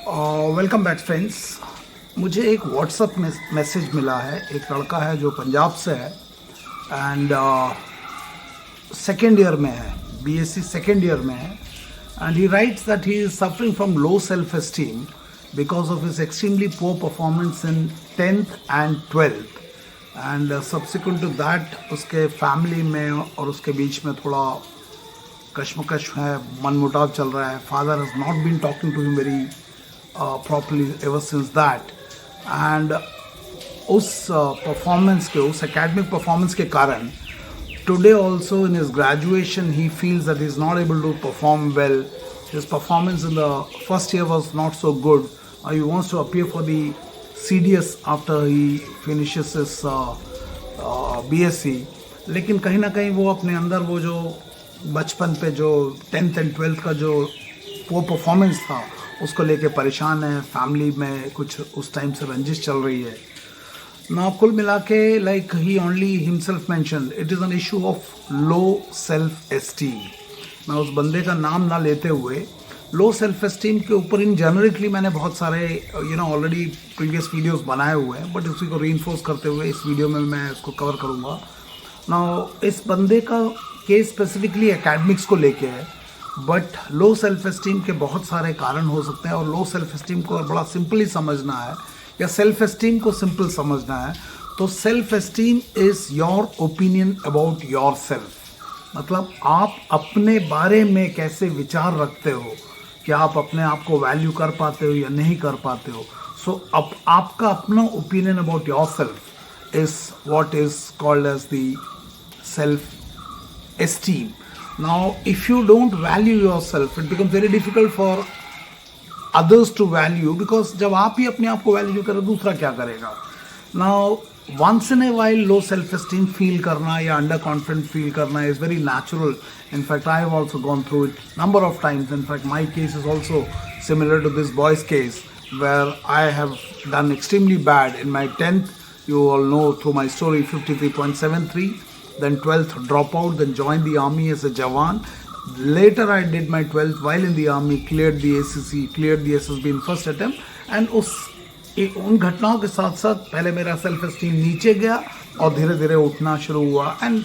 Welcome back friends. मुझे एक WhatsApp message मिला है। एक लड़का है जो पंजाब से है एंड सेकेंड ईयर में है, बीएससी सेकेंड ईयर में है। And he writes that he is suffering from low self esteem because of his extremely poor performance in 10th and 12th and subsequent to that उसके family में और उसके बीच में थोड़ा कश्मकश है, मनमुटाव चल रहा है। Father has not been talking to him very properly ever since that and उस परफॉर्मेंस के, उस एकेडमिक परफॉर्मेंस के कारण today also in his graduation he feels that he is not able to perform well. His performance in the first year was not so good. He wants to appear for the CDS after he finishes his BSc, लेकिन कहीं ना कहीं वो अपने अंदर वो जो बचपन पे जो 10th एंड 12th का जो वो परफॉर्मेंस था उसको लेके परेशान है। फैमिली में कुछ उस टाइम से रंजिश चल रही है ना। कुल मिला के like he only himself mention it is an issue of low self esteem. मैं उस बंदे का नाम ना लेते हुए लो सेल्फ एस्टीम के ऊपर इन जनरिकली मैंने बहुत सारे ऑलरेडी प्रीवियस वीडियोस बनाए हुए हैं, बट उसी को रीइंफोर्स करते हुए इस वीडियो में मैं उसको कवर करूँगा ना। इस बंदे का केस स्पेसिफिकली एकेडमिक्स को लेके है, बट लो सेल्फ एस्टीम के बहुत सारे कारण हो सकते हैं। और लो सेल्फ एस्टीम को बड़ा सिंपली समझना है या सेल्फ एस्टीम को सिंपल समझना है तो self esteem is your opinion about your self. मतलब आप अपने बारे में कैसे विचार रखते हो, क्या आप अपने आप को वैल्यू कर पाते हो या नहीं कर पाते हो। सो अब आपका अपना opinion about your self is what is called as the self esteem. Now, if you don't value yourself, it becomes very difficult for others to value, because जब आप ही अपने आप को वैल्यू करो दूसरा क्या करेगा. Now, once in a while low self-esteem feel करना या under confident feel करना is very natural. In fact, I have also gone through it number of times. In fact, my case is also similar to this boy's case, where I have done extremely bad in my 10th. You all know through my story, 53.73. Then 12th dropout, then joined the army as a Jawan. Later I did my 12th while in the army, cleared the ACC, cleared the SSB in first attempt. And उन घटनाओं के साथ साथ पहले मेरा self esteem नीचे गया और धीरे धीरे उठना शुरू हुआ एंड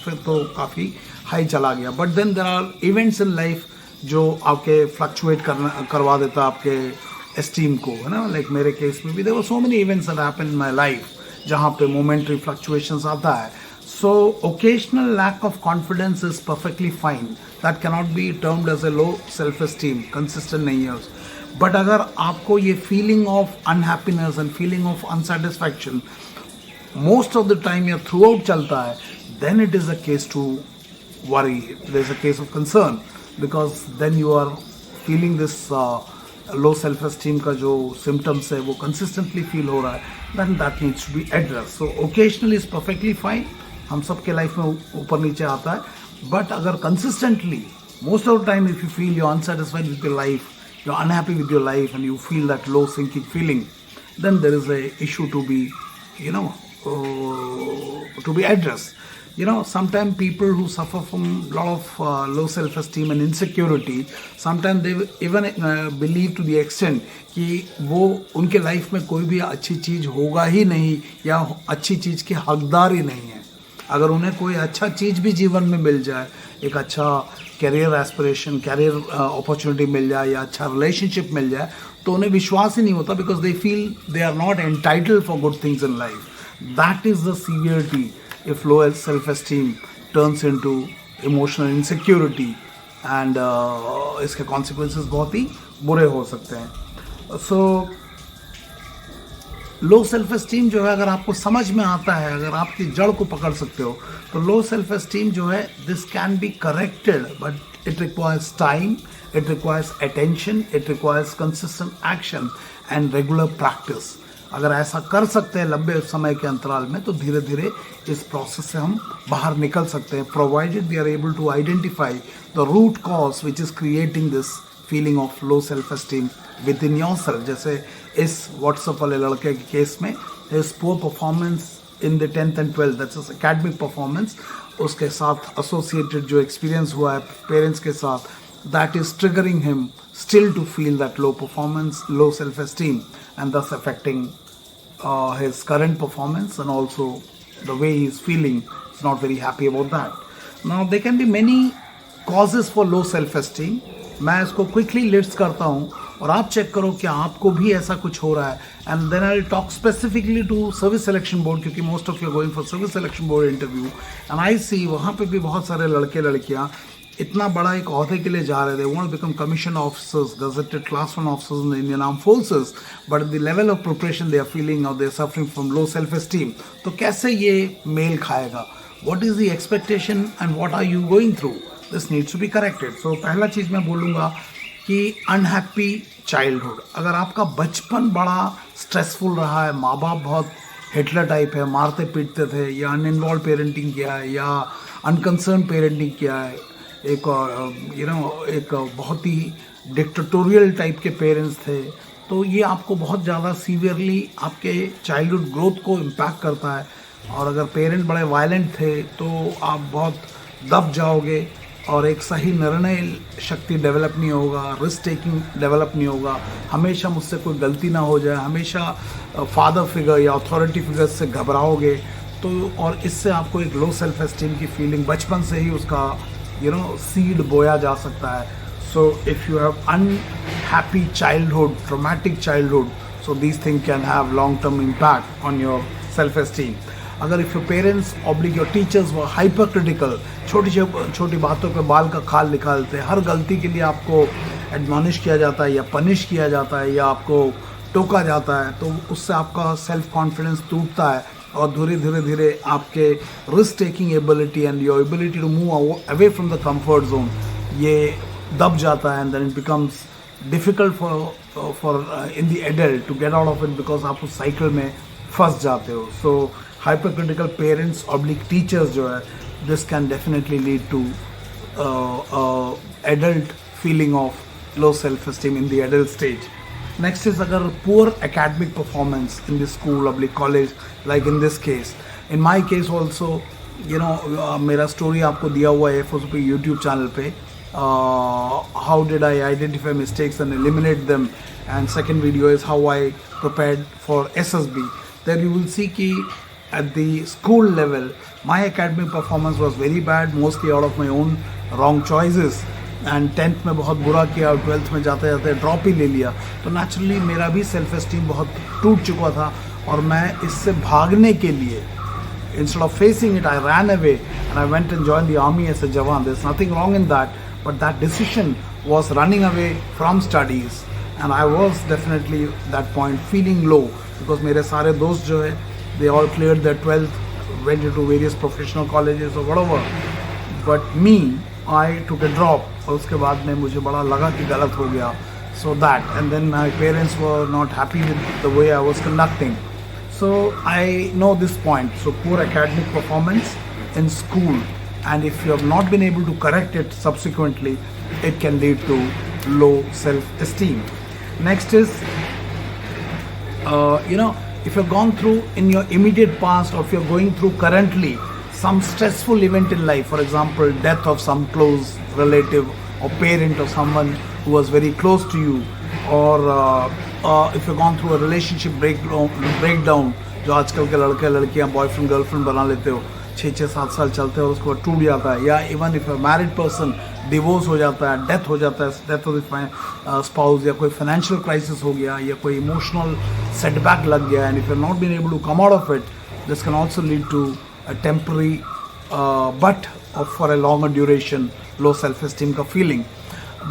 फिर तो काफ़ी हाई चला गया. But then there are events in life जो आपके फ्लक्चुएट करवा देता आपके एस्टीम को, है ना. लाइक मेरे केस में भी there were so many events that happened in my life जहाँ पे मोमेंटरी फ्लक्चुएशंस आता है. So occasional lack of confidence is perfectly fine. That cannot be termed as a low self-esteem. Consistent नहीं है. But अगर आपको ये feeling of unhappiness and feeling of unsatisfaction most of the time या throughout चलता है, then it is a case to worry. There is a case of concern, because then you are feeling this low self-esteem का जो symptoms है वो consistently feel हो रहा है. Then that needs to be addressed. So occasionally is perfectly fine. हम सबके life में ऊपर नीचे आता है. बट अगर consistently most of the time if you feel you unsatisfied with your life, you are unhappy with your life and you feel that low sinking feeling, then there is a issue to be to be addressed. Sometimes people who suffer from a lot of low self-esteem and insecurity, sometimes they even believe to the extent कि वो उनके life में कोई भी अच्छी चीज़ होगा ही नहीं या अच्छी चीज़ के हकदार ही नहीं है. अगर उन्हें कोई अच्छा चीज़ भी जीवन में मिल जाए, एक अच्छा कैरियर एस्पिरेशन, कैरियर अपॉर्चुनिटी मिल जाए या अच्छा रिलेशनशिप मिल जाए, तो उन्हें विश्वास ही नहीं होता, because they feel they are not entitled for good things in life. That is the severity if low self-esteem turns into emotional insecurity, and इसके consequences बहुत ही बुरे हो सकते हैं. So लो सेल्फ एस्टीम जो है, अगर आपको समझ में आता है, अगर आपकी जड़ को पकड़ सकते हो, तो लो सेल्फ एस्टीम जो है this can be corrected, but it requires time, it requires attention, it requires consistent action and regular practice. अगर ऐसा कर सकते हैं लंबे समय के अंतराल में, तो धीरे धीरे इस प्रोसेस से हम बाहर निकल सकते हैं, provided we are able to identify the root cause which is creating this feeling of low self esteem with in your self. जैसे इस व्हाट्सएप वाले लड़के के केस में his poor performance in the 10th and 12th, that's academic performance, उसके साथ associated जो experience हुआ है पेरेंट्स के साथ, that is triggering him still to feel that low performance, low self-esteem, and thus affecting his current performance, and also the way he's feeling. He's not very happy about that. Now there can be many causes for low self-esteem. मैं इसको quickly list करता हूँ और आप check करो कि आपको भी ऐसा कुछ हो रहा है. And then I will talk specifically to service selection board, क्योंकि most of you going for service selection board interview, and I see वहाँ पे भी बहुत सारे लड़के लड़कियाँ इतना बड़ा एक ओहदे के लिए जा रहे थे. Want become commission officers, gazetted class 1 officers in the Indian arm forces, but the level of preparation they are feeling और they are suffering from low self esteem. तो कैसे ये मेल खाएगा? What is the expectation and what are you going through? This needs to be corrected. So पहला चीज़ मैं बोलूँगा कि अनहैप्पी चाइल्डहुड. अगर आपका बचपन बड़ा स्ट्रेसफुल रहा है, माँ बाप बहुत हिटलर टाइप है, मारते पीटते थे, या अनइन्वॉल्व पेरेंटिंग किया है, या अनकंसर्न पेरेंटिंग किया है, एक एक बहुत ही डिक्टेटोरियल टाइप के पेरेंट्स थे, तो ये आपको बहुत ज़्यादा सीवियरली आपके चाइल्डहुड ग्रोथ को इम्पैक्ट करता है. और अगर पेरेंट बड़े वायलेंट थे तो आप बहुत दब जाओगे और एक सही निर्णय शक्ति डेवलप नहीं होगा, रिस्क टेकिंग डेवलप नहीं होगा, हमेशा मुझसे कोई गलती ना हो जाए, हमेशा फादर फिगर या अथॉरिटी फिगर से घबराओगे. तो और इससे आपको एक लो सेल्फ एस्टीम की फीलिंग बचपन से ही उसका सीड बोया जा सकता है. So if you have unhappy childhood, traumatic childhood, so these thing can have long term impact on your self esteem. अगर if your parents oblique your teachers were hyper critical, छोटी छोटी बातों पे बाल का खाल निकालते, हर गलती के लिए आपको एडमॉनिश किया जाता है या पनिश किया जाता है या आपको टोका जाता है, तो उससे आपका सेल्फ कॉन्फिडेंस टूटता है और धीरे धीरे आपके risk taking ability and your ability to move away from the comfort zone ये दब जाता है. And then it becomes difficult for in the adult to get out of it, because आप उस साइकिल में फंस जाते हो. So hyper critical parents oblique teachers जो है, this can definitely lead to adult feeling of low self-esteem in the adult stage. Next is agar poor academic performance in the school or the college, like in this case. In my case also, मेरा story आपको दिया हुआ है FOSO पे YouTube channel पे. How did I identify mistakes and eliminate them, and second video is how I prepared for SSB. There you will see कि at the school level my academic performance was very bad, mostly out of my own wrong choices. And 10th में बहुत बुरा किया और 12th में जाते जाते drop ही ले लिया. तो नेचुरली मेरा भी सेल्फ एस्टीम बहुत टूट चुका था और मैं इससे भागने के लिए, instead of facing it, I ran away and I went and joined the army as a jawan. There's nothing wrong in that, but that decision was running away from studies, and I was definitely at that point feeling low because मेरे सारे दोस्त जो है, they all cleared their 12th, went into various professional colleges or whatever, but me, I took a drop. और उसके बाद में मुझे बड़ा लगा कि गलत हो गया. So that, and then my parents were not happy with the way I was conducting. So I know this point. So poor academic performance in school, and if you have not been able to correct it subsequently, it can lead to low self-esteem. Next is, if you've gone through in your immediate past, or if you're going through currently some stressful event in life, for example, death of some close relative or parent or someone who was very close to you, or if you've gone through a relationship breakdown, जो आजकल के लड़के लड़कियां boyfriend girlfriend बना लेते हो, 6-7 साल चलते हैं और उसके बाद टूट जाता है, या even if a married person divorce हो जाता है, डेथ हो जाता है, डेथ ऑफ स्पाउस, या कोई फाइनेंशियल क्राइसिस हो गया, या कोई इमोशनल सेटबैक लग गया, and if you are not been able to come out of it, this can also lead to a temporary but for a longer duration low self-esteem ka feeling.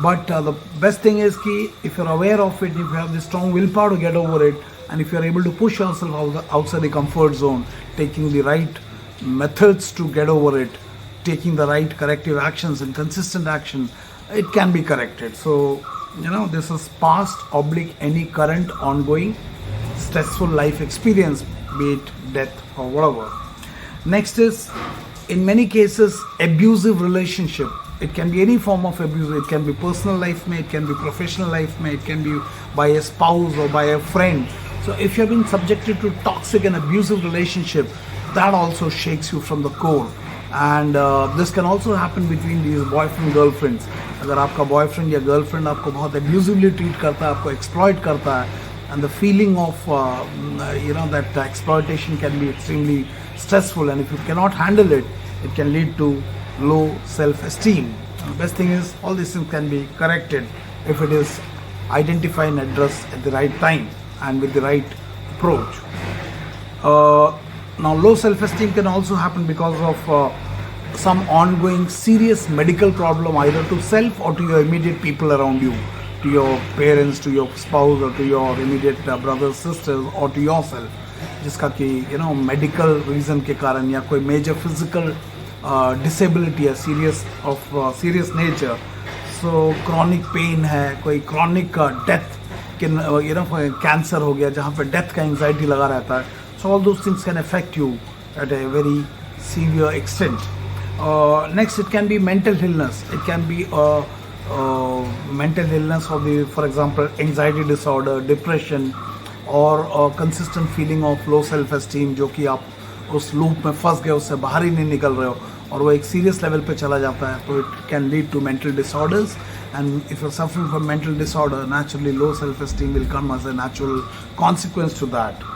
But the best thing is ki if you're aware of it, if you have the strong willpower to get over it, and if you're able to push yourself outside the comfort zone, taking the right methods to get over it, taking the right corrective actions and consistent action, it can be corrected. So this is past oblique any current ongoing stressful life experience, be it death or whatever. Next is, in many cases, abusive relationship. It can be any form of abuse. It can be personal life में, it can be professional life में, it can be by a spouse or by a friend. So if you have been subjected to toxic and abusive relationship, that also shakes you from the core. And this can also happen between these boyfriend girlfriends. अगर आपका boyfriend या girlfriend आपको बहुत एब्यूजिवली treat करता है, आपको exploit करता है, and the feeling of that exploitation can be extremely stressful, and if you cannot handle it can lead to low self-esteem. The best thing is all these things can be corrected if it is identified and addressed at the right time and with the right approach. Now low self-esteem can also happen because of some ongoing serious medical problem, either to self or to your immediate people around you, to your parents, to your spouse, or to your immediate brothers, sisters, or to yourself, जिसका कि medical reason के कारण या कोई major physical disability है, serious nature, सो chronic pain है, कोई chronic death के कैंसर हो गया जहाँ पे डेथ का एंजाइटी लगा रहता है. So all those things can affect you at a very severe extent. Next, it can be mental illness. It can be mental illness of for example, anxiety disorder, depression, or a consistent feeling of low self-esteem, जो कि आप उस loop में फंस गए, उससे बाहर ही नहीं निकल रहे हो और वो एक सीरियस लेवल पे चला जाता है. तो it can lead to mental disorders, and if you're suffering from mental disorder, naturally low self-esteem will come as a natural consequence to that.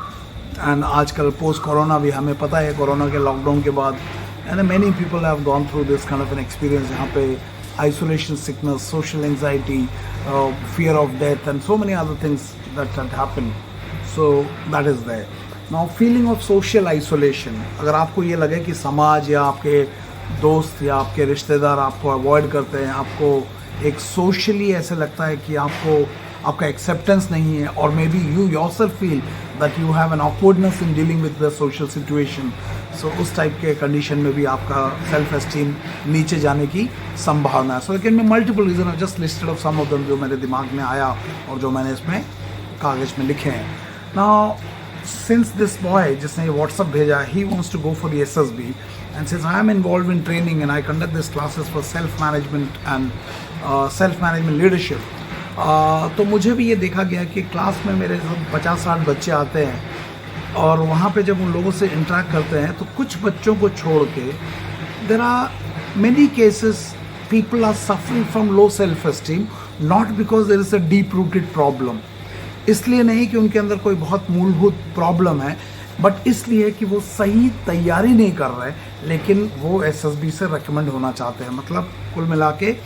And आजकल पोस्ट कोरोना भी हमें पता है, कोरोना के लॉकडाउन के बाद and many people have gone through this kind of an experience जहाँ पे isolation sickness, social anxiety, fear of death, and so many other things that had happened. So that is there. Now feeling of social isolation, अगर आपको ये लगे कि समाज या आपके दोस्त या आपके रिश्तेदार आपको अवॉइड करते हैं, आपको एक सोशली ऐसे लगता है कि आपका एक्सेप्टेंस नहीं है, और may be you yourself feel that you have an awkwardness in dealing with the social situation, so उस टाइप के कंडीशन में भी आपका सेल्फ एस्टीम नीचे जाने की संभावना है. So can be multiple reason. I just listed of some of them जो मेरे दिमाग में आया और जो मैंने इसमें कागज में लिखे हैं. नाउ सिंस दिस बॉय जिसने ये व्हाट्सअप भेजा, he wants to go for the SSB, and since I am involved in training and I conduct these classes for self management and self management leadership, तो मुझे भी ये देखा गया कि क्लास में मेरे 50-60 बच्चे आते हैं, और वहाँ पे जब उन लोगों से इंटरेक्ट करते हैं तो कुछ बच्चों को छोड़ के there are many cases people are suffering from low self esteem, not because there is a deep rooted problem, इसलिए नहीं कि उनके अंदर कोई बहुत मूलभूत प्रॉब्लम है, बट इसलिए कि वो सही तैयारी नहीं कर रहे, लेकिन वो SSB से रेकमेंड होना चाहते हैं. मतलब कुल मिला के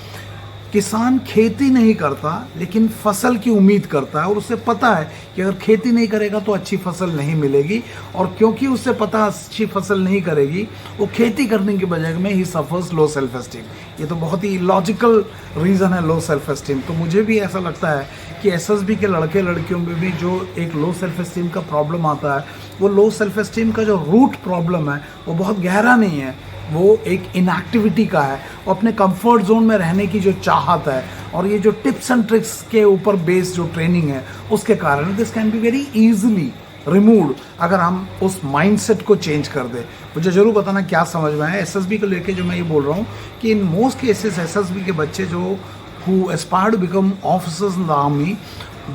किसान खेती नहीं करता लेकिन फसल की उम्मीद करता है, और उसे पता है कि अगर खेती नहीं करेगा तो अच्छी फसल नहीं मिलेगी, और क्योंकि उसे पता अच्छी फसल नहीं करेगी, वो खेती करने के बजाय में ही सफर्स लो सेल्फ एस्टीम. ये तो बहुत ही लॉजिकल रीज़न है लो सेल्फ एस्टीम. तो मुझे भी ऐसा लगता है कि SSB के लड़के लड़कियों में भी जो एक लो सेल्फ एस्टीम का प्रॉब्लम आता है, वो लो सेल्फ एस्टीम का जो रूट प्रॉब्लम है वो बहुत गहरा नहीं है, वो एक इनएक्टिविटी का है, वो अपने कंफर्ट जोन में रहने की जो चाहत है, और ये जो टिप्स एंड ट्रिक्स के ऊपर बेस्ड जो ट्रेनिंग है उसके कारण this can be very easily removed अगर हम उस माइंडसेट को चेंज कर दे. मुझे ज़रूर बताना क्या समझ में है. SSB को लेके जो मैं ये बोल रहा हूँ कि इन मोस्ट केसेस SSB के बच्चे जो who aspire to become officers in the army,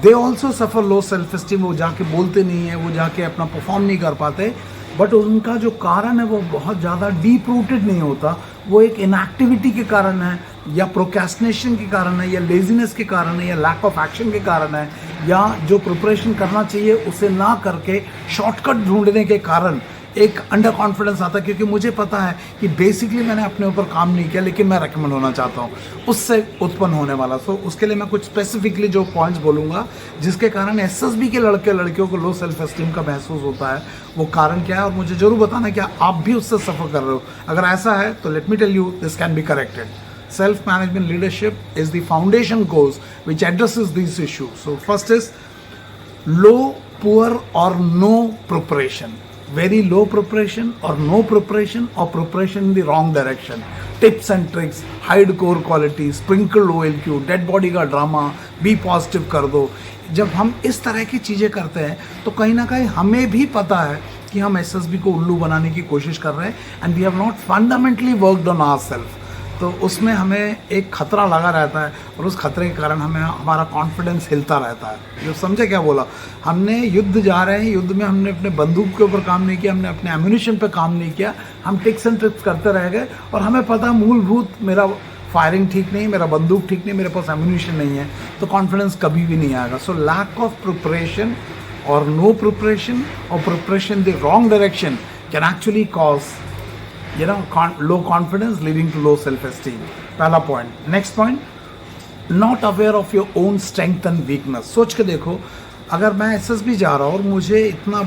they also suffer low self esteem. वो जाके बोलते नहीं है, वो जाके अपना परफॉर्म नहीं कर पाते, बट उनका जो कारण है वो बहुत ज़्यादा डीप रूटेड नहीं होता, वो एक इनएक्टिविटी के कारण है, या प्रोक्रेस्टिनेशन के कारण है, या लेजीनेस के कारण है, या लैक ऑफ एक्शन के कारण है, या जो प्रिपरेशन करना चाहिए उसे ना करके शॉर्टकट ढूंढने के कारण एक अंडर कॉन्फिडेंस आता है, क्योंकि मुझे पता है कि बेसिकली मैंने अपने ऊपर काम नहीं किया लेकिन मैं रेकमेंड होना चाहता हूँ, उससे उत्पन्न होने वाला. सो उसके लिए मैं कुछ स्पेसिफिकली जो पॉइंट्स बोलूँगा जिसके कारण SSB के लड़के लड़कियों को लो सेल्फ एस्टीम का महसूस होता है, वो कारण क्या है, और मुझे ज़रूर बताना क्या आप भी उससे सफ़र कर रहे हो. अगर ऐसा है तो let me tell you this can be corrected. Self management leadership is the foundation course which addresses these issues. So first is low, poor or no preparation. Very low preparation or no preparation, or preparation in the wrong direction. Tips and tricks, hide core qualities, sprinkle OLQ, dead body का drama, be positive कर दो. जब हम इस तरह की चीज़ें करते हैं तो कहीं ना कहीं हमें भी पता है कि हम SSB को उल्लू बनाने की कोशिश कर रहे हैं, and we have not fundamentally worked on ourselves. तो उसमें हमें एक खतरा लगा रहता है और उस खतरे के कारण हमें हमारा कॉन्फिडेंस हिलता रहता है। जो समझे क्या बोला, हमने युद्ध जा रहे हैं, युद्ध में हमने अपने बंदूक के ऊपर काम नहीं किया, हमने अपने एम्यूनिशन पे काम नहीं किया, हम टिक्स एंड ट्रिक्स करते रह गए और हमें पता मूलभूत मेरा फायरिंग ठीक नहीं, मेरा बंदूक ठीक नहीं, मेरे पास एम्यूनिशन नहीं है, तो कॉन्फिडेंस कभी भी नहीं आएगा। सो लैक ऑफ प्रिपरेशन और नो प्रिपरेशन और preparation the wrong direction can actually cause low confidence leading to low self-esteem. पहला point. Next point, not aware of your own strength and weakness. सोच के देखो, अगर मैं SSB जा रहा हूँ और मुझे इतना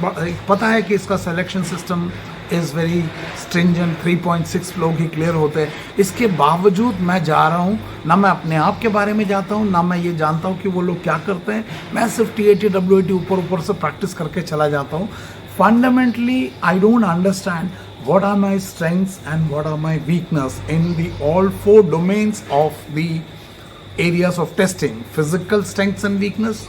पता है कि इसका selection system is very stringent, 3.6 लोग ही क्लियर होते हैं, इसके बावजूद मैं जा रहा हूँ, ना मैं अपने आप के बारे में जाता हूँ, ना मैं ये जानता हूँ कि वो लोग क्या करते हैं, मैं सिर्फ TAT WAT ऊपर से प्रैक्टिस करके चला जाता हूँ। Fundamentally I don't understand what are my strengths and what are my weakness in the all 4 domains of the areas of testing: physical strengths and weakness,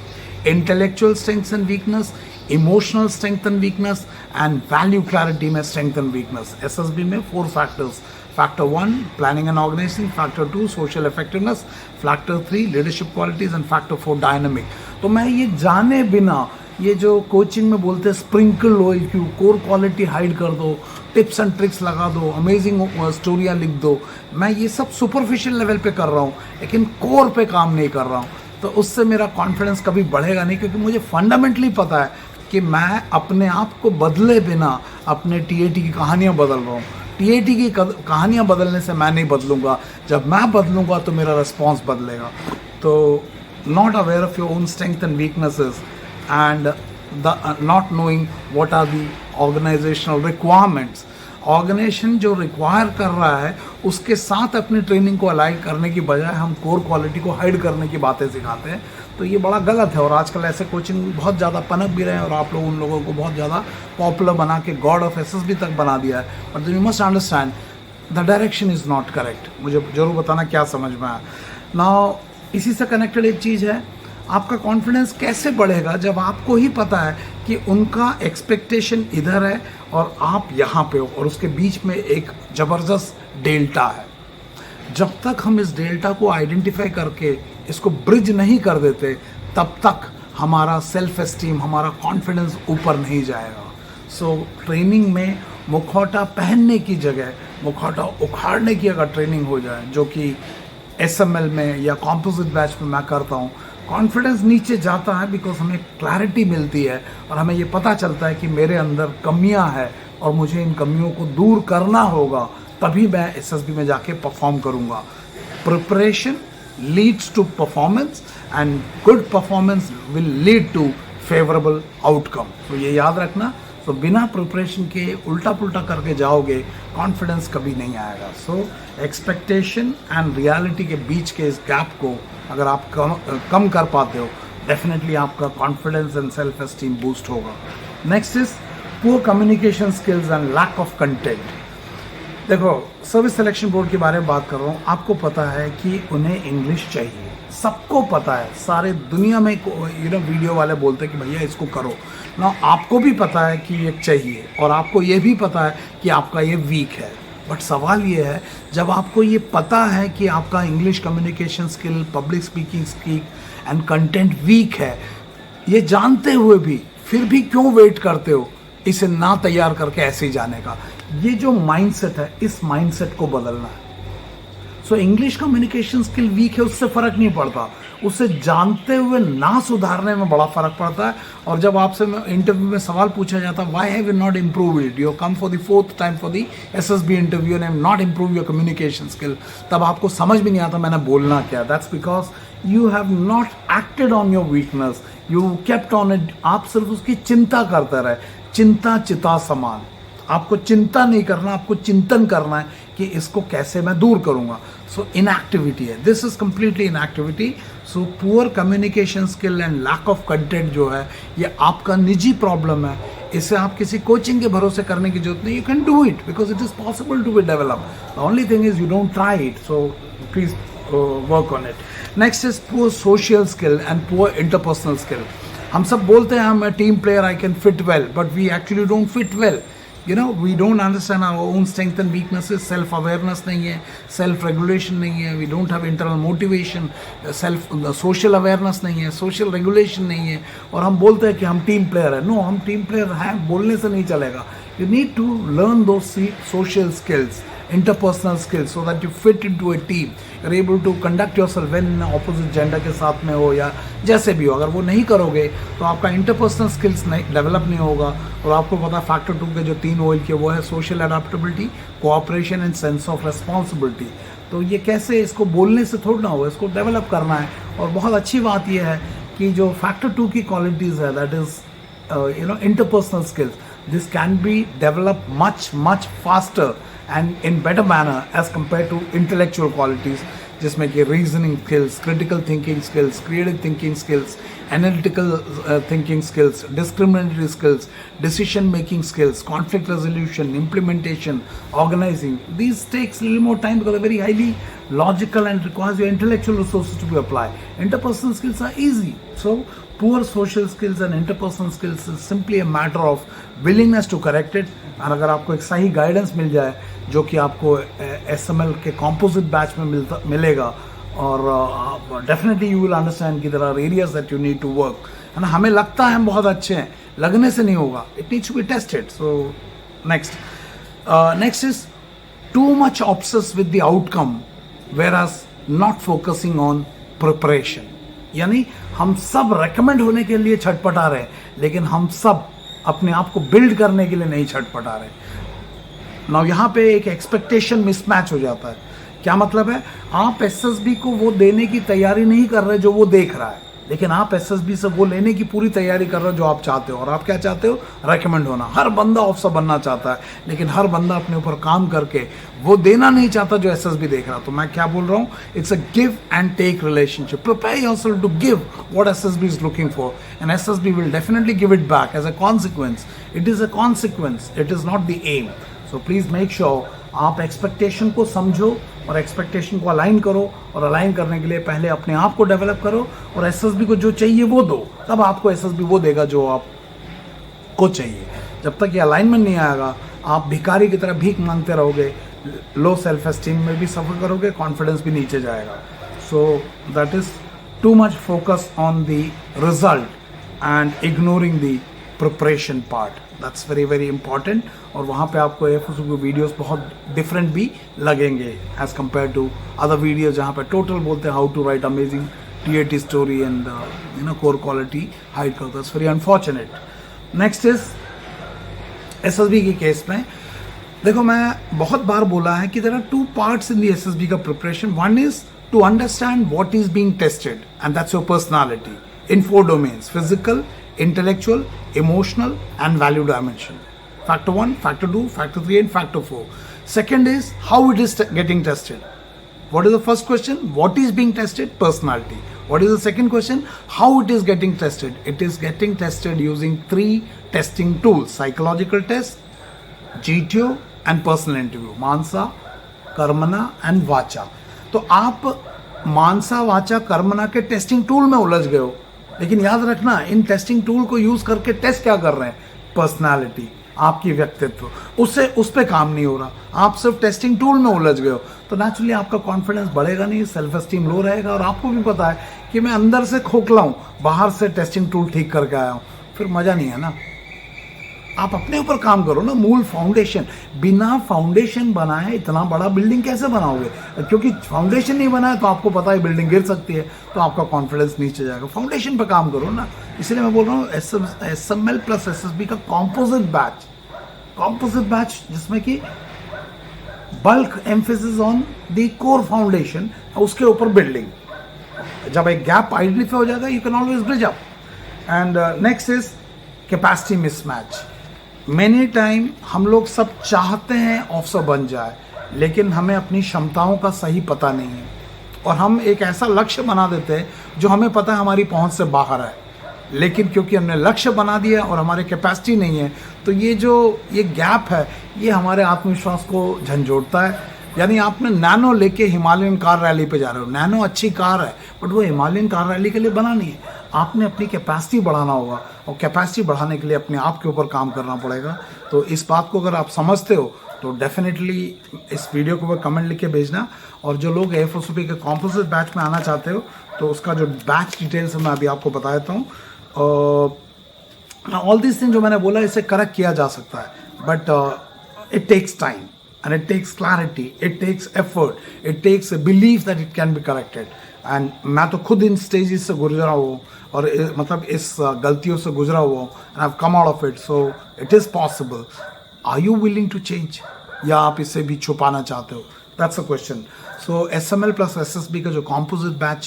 intellectual strengths and weakness, emotional strength and weakness, and value clarity में strength and weakness. SSB में 4 factors: factor 1 planning and organizing, factor 2 social effectiveness, factor 3 leadership qualities, and factor 4 dynamic. तो मैं ये जाने बिना, ये जो coaching में बोलते हैं स्प्रिंकल ऑयल क्यों, कोर क्वालिटी हाइड कर दो, टिप्स एंड ट्रिक्स लगा दो, अमेजिंग स्टोरियाँ लिख दो, मैं ये सब सुपरफिशियल लेवल पे कर रहा हूँ लेकिन कोर पे काम नहीं कर रहा हूँ, तो उससे मेरा कॉन्फिडेंस कभी बढ़ेगा नहीं, क्योंकि मुझे फंडामेंटली पता है कि मैं अपने आप को बदले बिना अपने TAT की कहानियाँ बदल रहा हूँ। TAT की कहानियाँ बदलने से मैं नहीं बदलूँगा, जब मैं बदलूँगा तो मेरा रिस्पॉन्स बदलेगा। तो not aware of your own strength and weaknesses and not knowing what are the organizational requirements. Organisation जो रिक्वायर कर रहा है उसके साथ अपनी ट्रेनिंग को अलाइन करने की बजाय हम कोर क्वालिटी को हाइड करने की बातें सिखाते हैं, तो ये बड़ा गलत है। और आजकल ऐसे कोचिंग बहुत ज़्यादा पनप भी रहे हैं और आप लोग उन लोगों को बहुत ज़्यादा पॉपुलर बना के गॉड ऑफ SSB तक बना दिया है। But you must understand the direction is not correct. मुझे ज़रूर बताना क्या समझ में आया। नाउ इसी से कनेक्टेड एक चीज़ है, आपका कॉन्फिडेंस कैसे बढ़ेगा जब आपको ही पता है कि उनका एक्सपेक्टेशन इधर है और आप यहाँ पे हो और उसके बीच में एक ज़बरदस्त डेल्टा है। जब तक हम इस डेल्टा को आइडेंटिफाई करके इसको ब्रिज नहीं कर देते तब तक हमारा सेल्फ एस्टीम, हमारा कॉन्फिडेंस ऊपर नहीं जाएगा। सो ट्रेनिंग में मुखौटा पहनने की जगह मुखौटा उखाड़ने की अगर ट्रेनिंग हो जाए, जो कि SML में या कॉम्पोजिट बैच में मैं करता हूँ, कॉन्फिडेंस नीचे जाता है बिकॉज हमें क्लैरिटी मिलती है और हमें ये पता चलता है कि मेरे अंदर कमियां हैं और मुझे इन कमियों को दूर करना होगा, तभी मैं SSB में जाके परफॉर्म करूँगा। Preparation leads to performance and good performance will lead to favourable outcome. तो ये याद रखना। तो बिना प्रिपरेशन के उल्टा पुल्टा करके जाओगे, कॉन्फिडेंस कभी नहीं आएगा। सो एक्सपेक्टेशन एंड रियलिटी के बीच के इस गैप को अगर आप कम कर पाते हो, डेफिनेटली आपका confidence and self esteem boost होगा। Next is poor communication skills and lack of content. देखो, सर्विस सिलेक्शन बोर्ड के बारे में बात कर रहा हूँ। आपको पता है कि उन्हें इंग्लिश चाहिए, सबको पता है, सारे दुनिया में वीडियो वाले बोलते हैं कि भैया इसको करो ना। आपको भी पता है कि ये चाहिए और आपको ये भी पता है कि आपका ये वीक है। बट सवाल ये है, जब आपको ये पता है कि आपका English communication skill, public speaking skill and content weak है, ये जानते हुए भी फिर भी क्यों वेट करते हो इसे ना तैयार करके ऐसे ही जाने का? ये जो माइंडसेट है, इस माइंडसेट को बदलना है। So English communication skill weak है, उससे फर्क नहीं पड़ता, उसे जानते हुए ना सुधारने में बड़ा फर्क पड़ता है। और जब आपसे इंटरव्यू में सवाल पूछा जाता है, why have you not improve it, you come for the 4th time for the SSB interview and not improve your communication skill, तब आपको समझ भी नहीं आता मैंने बोलना क्या। That's because you have not acted on your weakness, you kept on it. आप सिर्फ उसकी चिंता करते रहे, चिंता चिता समान। आपको चिंता नहीं करना, आपको चिंतन करना है कि इसको कैसे मैं दूर करूंगा। सो इनएक्टिविटी है, this is completely inactivity. So poor communication skill and lack of content जो है, ये आपका निजी प्रॉब्लम है। इसे आप किसी कोचिंग के भरोसे करने की जरूरत नहीं। You can do it because it is possible to be develop. The only thing is you don't try it, so please work on it. Next is poor social skill and poor interpersonal skill. हम सब बोलते हैं I'm a team player, I can fit well, but we actually don't fit well. You know we don't understand our own strength and weaknesses, self awareness नहीं है, self regulation नहीं है, we don't have internal motivation, self social awareness नहीं है, social regulation नहीं है, और हम बोलते हैं कि हम टीम प्लेयर है। नो, हम टीम प्लेयर हैं बोलने से नहीं चलेगा। You need to learn those social skills, interpersonal skills, so that you fit into a team. You're able to conduct yourself when opposite gender के साथ में हो या जैसे भी हो। अगर वो नहीं करोगे तो आपका interpersonal skills नहीं डेवलप नहीं होगा। और आपको पता है फैक्टर 2 के जो 3 OL के वो है social adaptability, cooperation and sense of responsibility. तो ये कैसे, इसको बोलने से थोड़ा ना होगा, इसको डेवलप करना है। और बहुत अच्छी बात यह है कि जो फैक्टर 2 की क्वालिटीज़ है, that is interpersonal skills. This can be developed much faster and in better manner as compared to intellectual qualities, जिसमें कि reasoning skills, critical thinking skills, creative thinking skills, analytical thinking skills, discriminatory skills, decision making skills, conflict resolution, implementation, organizing. These takes a little more time because they're very highly logical and requires your intellectual resources to be applied. Interpersonal skills are easy. So poor social skills and interpersonal skills is simply a matter of willingness to correct it. और अगर आपको एक सही guidance मिल जाए जो कि आपको SML के कॉम्पोजिट बैच में मिलेगा, और डेफिनेटली यू विल अंडरस्टैंड कि there are areas that you need to work. है ना, हमें लगता है हम बहुत अच्छे हैं, लगने से नहीं होगा, it needs to be tested. So next is too much obsess with the outcome whereas not focusing on preparation। यानी हम सब रेकमेंड होने के लिए छटपटा रहे हैं, लेकिन हम सब अपने आप को बिल्ड करने के लिए नहीं छटपटा रहे। नाउ यहाँ पे एक एक्सपेक्टेशन मिसमैच हो जाता है। क्या मतलब है, आप SSB को वो देने की तैयारी नहीं कर रहे जो वो देख रहा है, लेकिन आप SSB से वो लेने की पूरी तैयारी कर रहे हो जो आप चाहते हो। और आप क्या चाहते हो, रेकमेंड होना। हर बंदा ऑफिसर बनना चाहता है, लेकिन हर बंदा अपने ऊपर काम करके वो देना नहीं चाहता जो SSB देख रहा। तो मैं क्या बोल रहा हूँ, it's a give and take relationship. Prepare yourself to give what SSB is looking for and SSB will definitely give it back as a consequence. It is a consequence, it is not the aim. So please make sure आप expectation को समझो और expectation को align करो, और align करने के लिए पहले अपने आप को डेवलप करो, और SSB को जो चाहिए वो दो, तब आपको SSB वो देगा जो आपको चाहिए। जब तक ये अलाइनमेंट नहीं आएगा, आप भिखारी की तरह भीख मांगते रहोगे, लो सेल्फ एस्टीम में भी सफ़र करोगे, कॉन्फिडेंस भी नीचे जाएगा। So that is too much focus on the result and ignoring the preparation part. That's very very important. और वहाँ पे आपको FSU के वीडियोस बहुत डिफरेंट भी लगेंगे as compare to other videos जहाँ पे टोटल बोलते हैं how to write amazing TAT story and core quality hide करता। It's very unfortunate. Next is SSB के केस में देखो, मैं बहुत बार बोला है कि there are 2 parts in the SSB का preparation. One is to understand what is being tested and that's your personality in 4 domains: physical, intellectual, emotional and value dimension. Factor 1, factor 2, factor 3 and factor 4. Second is how it is getting tested. What is the first question? What is being tested? Personality. What is the second question? How it is getting tested? It is getting tested using 3 testing tools: psychological test, GTO and personal interview. Mansa, Karmana and Vacha. तो आप मानसा, वाचा, कर्मना के testing tool में उलझ गए हो, लेकिन याद रखना इन टेस्टिंग टूल को यूज करके टेस्ट क्या कर रहे हैं, पर्सनालिटी, आपकी व्यक्तित्व, उससे उस पर काम नहीं हो रहा। आप सिर्फ टेस्टिंग टूल में उलझ गए हो, तो नेचुरली आपका कॉन्फिडेंस बढ़ेगा नहीं, सेल्फ एस्टीम लो रहेगा। और आपको भी पता है कि मैं अंदर से खोखला हूँ, बाहर से टेस्टिंग टूल ठीक करके आया हूँ, फिर मजा नहीं है ना। आप अपने ऊपर काम करो ना, मूल फाउंडेशन। बिना फाउंडेशन बनाए इतना बड़ा बिल्डिंग कैसे बनाओगे, क्योंकि फाउंडेशन नहीं बनाया तो आपको पता है बिल्डिंग गिर सकती है, तो आपका कॉन्फिडेंस नीचे जाएगा। फाउंडेशन पर काम करो ना। इसलिए मैं बोल रहा हूँ SML प्लस SSB का कॉम्पोजिट बैच जिसमें कि bulk emphasis on the core foundation, उसके ऊपर बिल्डिंग। जब एक गैप आइडेंटिफाई हो जाएगा, you can always bridge up. And next is capacity mismatch. Many time हम लोग सब चाहते हैं ऑफिसर बन जाए, लेकिन हमें अपनी क्षमताओं का सही पता नहीं है, और हम एक ऐसा लक्ष्य बना देते हैं जो हमें पता है हमारी पहुंच से बाहर है, लेकिन क्योंकि हमने लक्ष्य बना दिया और हमारे कैपेसिटी नहीं है, तो ये गैप है, ये हमारे आत्मविश्वास को झंझोड़ता है। यानी आपने नैनो लेके हिमालयन कार रैली पे जा रहे हो, नैनो अच्छी कार है बट वो हिमालयन कार रैली के लिए बना नहीं है। आपने अपनी कैपेसिटी बढ़ाना होगा और कैपेसिटी बढ़ाने के लिए अपने आप के ऊपर काम करना पड़ेगा। तो इस बात को अगर आप समझते हो तो डेफिनेटली इस वीडियो के ऊपर कमेंट लिख के भेजना। और जो लोग AFSOP के कॉम्पोजिट बैच में आना चाहते हो तो उसका जो बैच डिटेल्स है मैं अभी आपको बता देता हूँ। ऑल दिस थिंग जो मैंने बोला इसे करेक्ट किया जा सकता है, but it takes time and it takes clarity, it takes effort, it takes a belief that it can be corrected. And मैं तो खुद इन स्टेजेस से गुजरा हूँ और मतलब इस गलतियों से गुजरा हुआ हूँ and I've come out of it, so it is possible. Are you willing to change? या आप इसे भी छुपाना चाहते हो? That's the question. So SML plus SSB का जो composite batch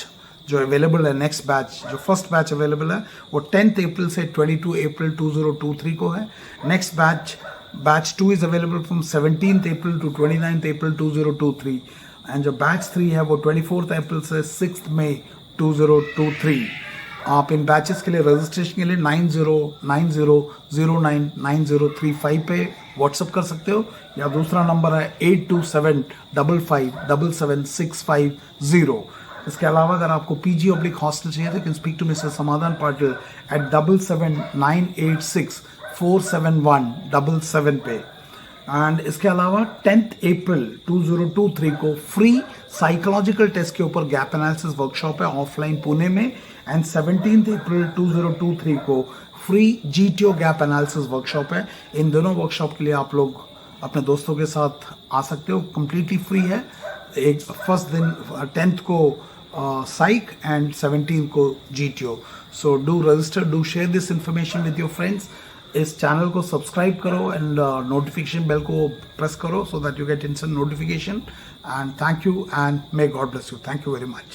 जो अवेलेबल है, नेक्स्ट बैच जो फर्स्ट बैच अवेलेबल है वो 10th अप्रैल से 22 अप्रैल 2023 को है। Next batch 2 is available from 17th April to 29th April 2023 and जो बैच 3 है वो 24th अप्रैल से 6th मई 2023। आप इन बैचेस के लिए रजिस्ट्रेशन के लिए 9090099035 पे व्हाट्सअप कर सकते हो या दूसरा नंबर है 8275577650। इसके अलावा अगर आपको PG हॉस्टल चाहिए तो कैन स्पीक टू मिस्टर समाधान पाटिल एट 7798647177 पे। एंड इसके अलावा 10th अप्रैल 2023 को फ्री साइकोलॉजिकल टेस्ट के ऊपर गैप एनालिसिस वर्कशॉप है ऑफलाइन पुणे में। एंड 17th अप्रैल 2023 को free GTO gap analysis workshop है। इन दोनों वर्कशॉप के लिए आप लोग अपने दोस्तों के साथ आ सकते हो, कंप्लीटली फ्री है। एक फर्स्ट दिन 10th को psych and 17th को GTO. So do register, do share this information with your friends. इस चैनल को सब्सक्राइब करो एंड नोटिफिकेशन बेल को प्रेस करो so that you get instant notification. And thank you and may God bless you. Thank you very much.